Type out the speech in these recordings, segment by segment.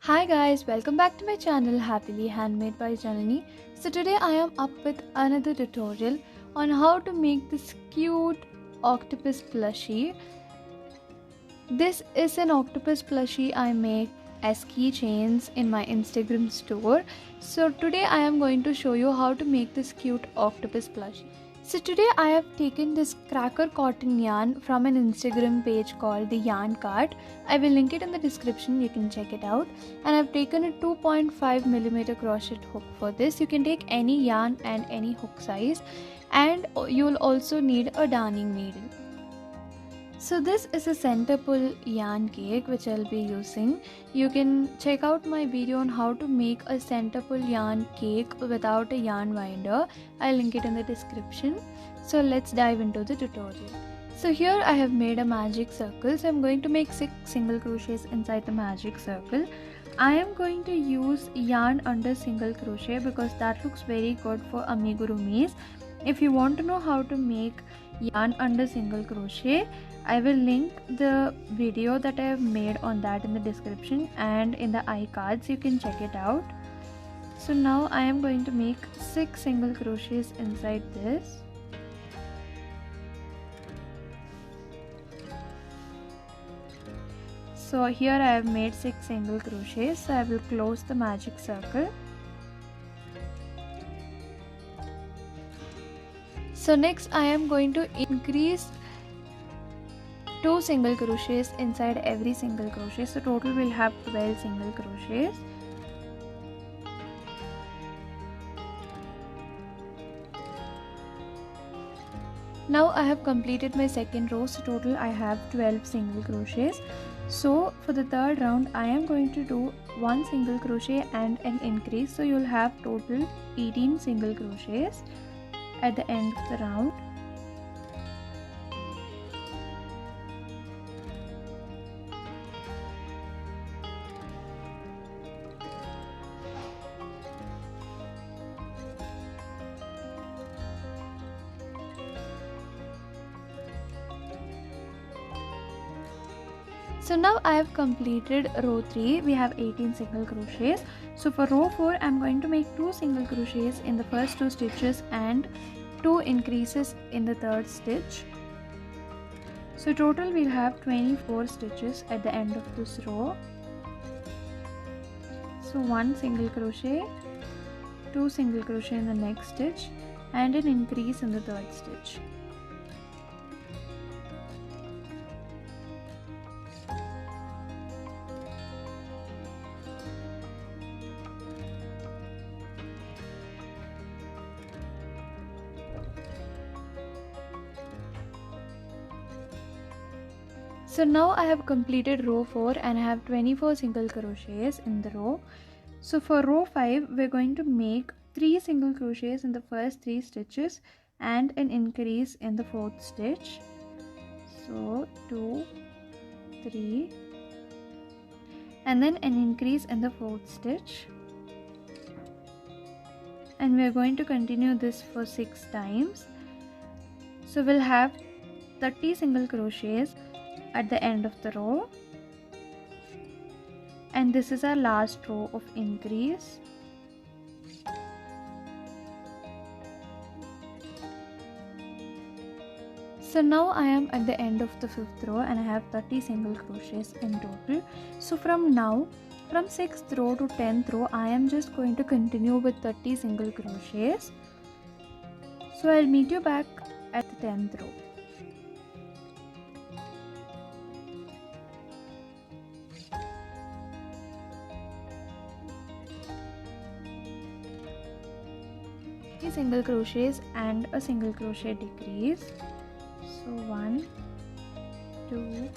Hi guys, welcome back to my channel Happily Handmade by Janani. So today I am up with another tutorial on how to make this cute octopus plushie. This is an octopus plushie I make as keychains in my Instagram store. So today I am going to show you how to make this cute octopus plushie. So today I have taken this cracker cotton yarn from an Instagram page called the Yarn Cart. I will link it in the description, you can check it out. And I've taken a 2.5mm crochet hook for this. You can take any yarn and any hook size, and you will also need a darning needle. So this is a center pull yarn cake which I'll be using. You can check out my video on how to make a center pull yarn cake without a yarn winder. I'll link it in the description. So let's dive into the tutorial. So here I have made a magic circle. So I'm going to make 6 single crochets inside the magic circle. I am going to use yarn under single crochet because that looks very good for amigurumis. If you want to know how to make yarn under single crochet, I will link the video that I have made on that in the description and in the iCards. You can check it out. So now I am going to make 6 single crochets inside this. So here I have made 6 single crochets. So I will close the magic circle. So next I am going to increase 2 single crochets inside every single crochet. So total we'll have 12 single crochets. Now I have completed my second row, so total I have 12 single crochets. So for the third round I am going to do 1 single crochet and an increase, so you'll have total 18 single crochets at the end of the round. So now I have completed row 3. We have 18 single crochets. So for row 4 I am going to make 2 single crochets in the first 2 stitches and 2 increases in the third stitch. So total we'll have 24 stitches at the end of this row. So 1 single crochet, 2 single crochet in the next stitch and an increase in the third stitch. So now I have completed row 4 and I have 24 single crochets in the row. So for row 5 we're going to make 3 single crochets in the first 3 stitches and an increase in the fourth stitch. So 2, 3 and then an increase in the fourth stitch, and we're going to continue this for 6 times. So we'll have 30 single crochets at the end of the row, and this is our last row of increase. So now I am at the end of the 5th row and I have 30 single crochets in total. So from 6th row to 10th row I am just going to continue with 30 single crochets. So I'll meet you back at the 10th row. Single crochets and a single crochet decrease. So 1, 2,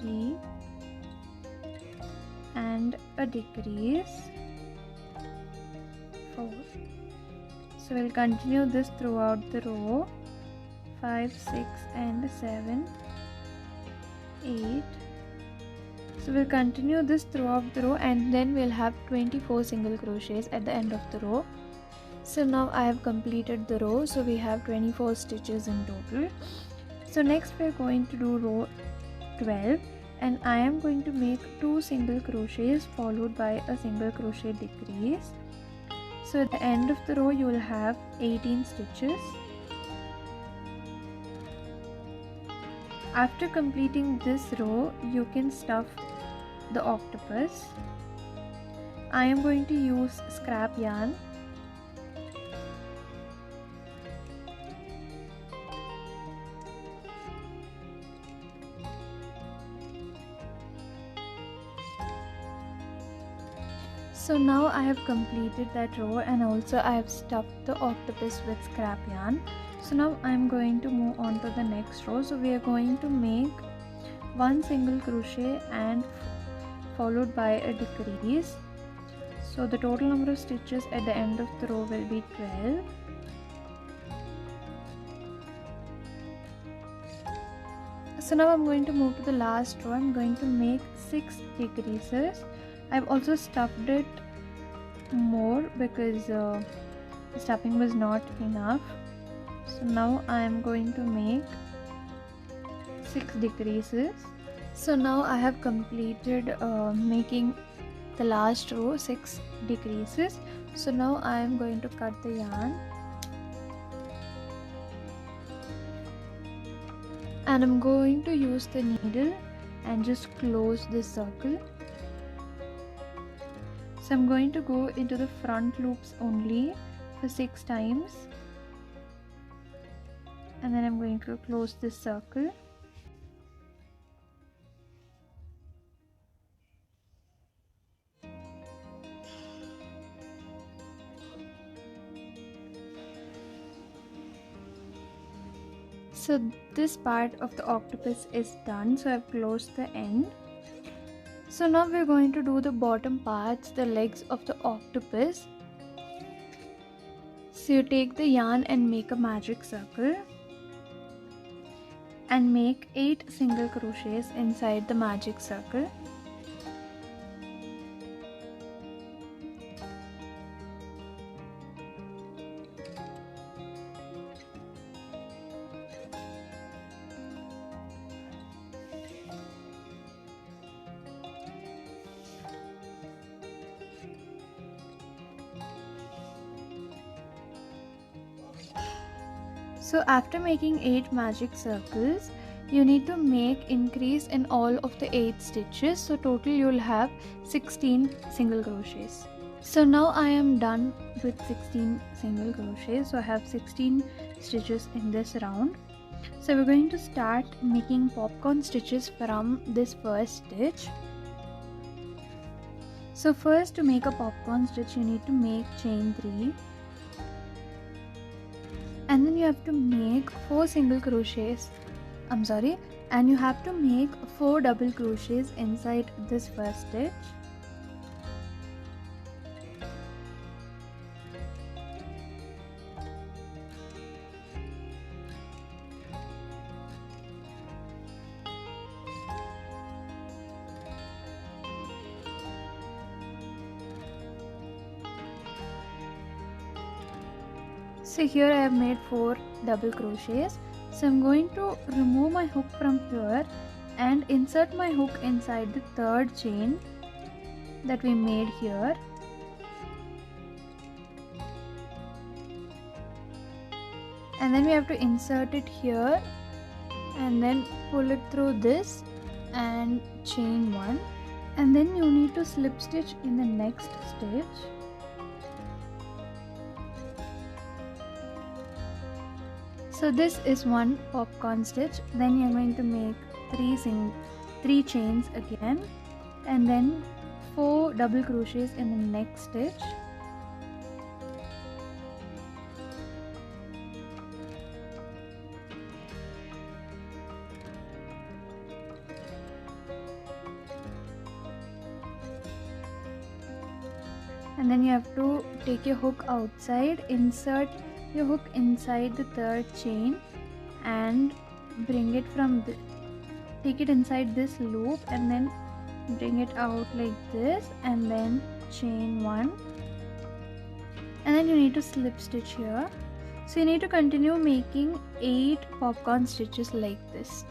3 and a decrease, 4. So we'll continue this throughout the row. 5, 6 and 7, 8. So we'll continue this throughout the row and then we'll have 24 single crochets at the end of the row. So now I have completed the row, so we have 24 stitches in total. So next we're going to do row 12 and I am going to make 2 single crochets followed by a single crochet decrease. So at the end of the row you will have 18 stitches. After completing this row, you can stuff the octopus. I am going to use scrap yarn. So now I have completed that row, and also I have stuffed the octopus with scrap yarn. So now I am going to move on to the next row. So we are going to make 1 single crochet and followed by a decrease. So the total number of stitches at the end of the row will be 12. So now I'm going to move to the last row. I'm going to make 6 decreases. I've also stuffed it more because the stuffing was not enough. So now I am going to make 6 decreases. So now I have completed making the last row 6 decreases. So now I am going to cut the yarn, and I'm going to use the needle and just close this circle. So I'm going to go into the front loops only for 6 times, and then I'm going to close this circle. So this part of the octopus is done, so I've closed the end. So now we're going to do the bottom parts, the legs of the octopus. So you take the yarn and make a magic circle and make 8 single crochets inside the magic circle. So after making 8 magic circles, you need to make increase in all of the 8 stitches. So total you'll have 16 single crochets. So now I am done with 16 single crochets. So I have 16 stitches in this round. So we're going to start making popcorn stitches from this first stitch. So first, to make a popcorn stitch, you need to make chain 3. And then you have to make 4 single crochets, and you have to make 4 double crochets inside this first stitch. So here I have made 4 double crochets. So I'm going to remove my hook from here and insert my hook inside the third chain that we made here. And then we have to insert it here and then pull it through this and chain 1. And then you need to slip stitch in the next stitch. So this is one popcorn stitch. Then you're going to make 3 chains again, and then 4 double crochets in the next stitch. And then you have to take your hook outside, insert your hook inside the third chain and bring it from take it inside this loop and then bring it out like this and then chain 1, and then you need to slip stitch here. So you need to continue making 8 popcorn stitches like this.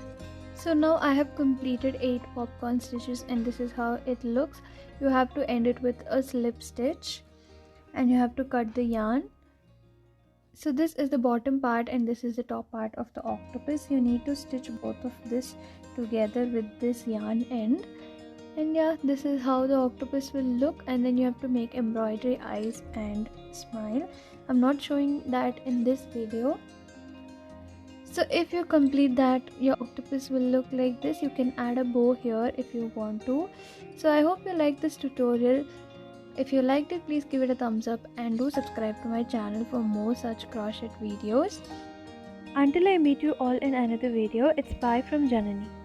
So now I have completed 8 popcorn stitches and this is how it looks. You have to end it with a slip stitch and you have to cut the yarn. So this is the bottom part and this is the top part of the octopus. You need to stitch both of this together with this yarn end. And yeah, this is how the octopus will look, and then you have to make embroidery eyes and smile. I'm not showing that in this video. So if you complete that, your octopus will look like this. You can add a bow here if you want to. So I hope you like this tutorial. If you liked it, please give it a thumbs up and do subscribe to my channel for more such crochet videos. Until I meet you all in another video, it's bye from Janani.